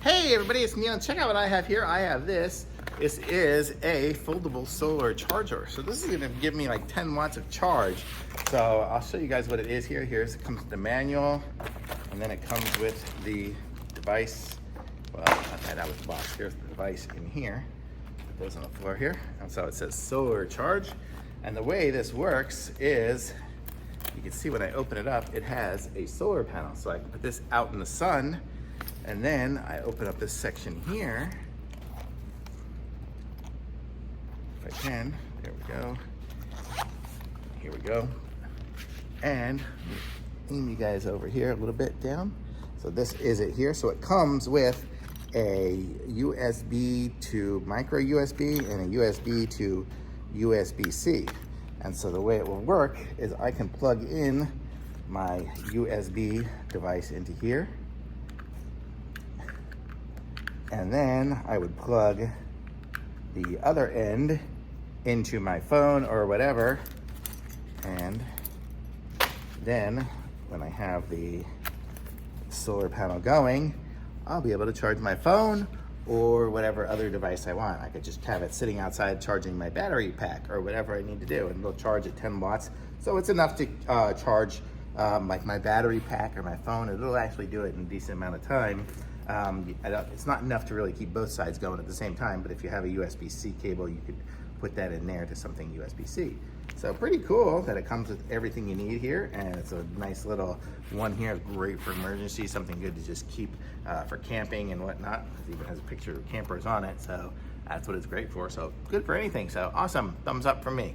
Hey everybody, it's Neil. Check out what I have here. I have this. This is a foldable solar charger. So this is gonna give me like 10 watts of charge. So I'll show you guys what it is here. It comes with the manual, and then it comes with the device. Well, not that out of the box. Here's the device in here. It goes on the floor here. And so it says solar charge. And the way this works is, you can see when I open it up, it has a solar panel. So I can put this out in the sun, and then I open up this section here. If I can, there we go. Here we go. And aim you guys over here a little bit down. So this is it here. So it comes with a USB to micro USB and a USB to USB-C. And so the way it will work is I can plug in my USB device into here. And then I would plug the other end into my phone or whatever. And then when I have the solar panel going, I'll be able to charge my phone or whatever other device I want. I could just have it sitting outside charging my battery pack or whatever I need to do, and it'll charge at 10 watts. So it's enough to charge like my battery pack or my phone. It'll actually do it in a decent amount of time. It's not enough to really keep both sides going at the same time, but if you have a USB-C cable, you could put that in there to something USB-C. So pretty cool that it comes with everything you need here, and it's a nice little one here, great for emergency, something good to just keep for camping and whatnot. It even has a picture of campers on it, so that's what it's great for. So good for anything, so awesome, thumbs up from me.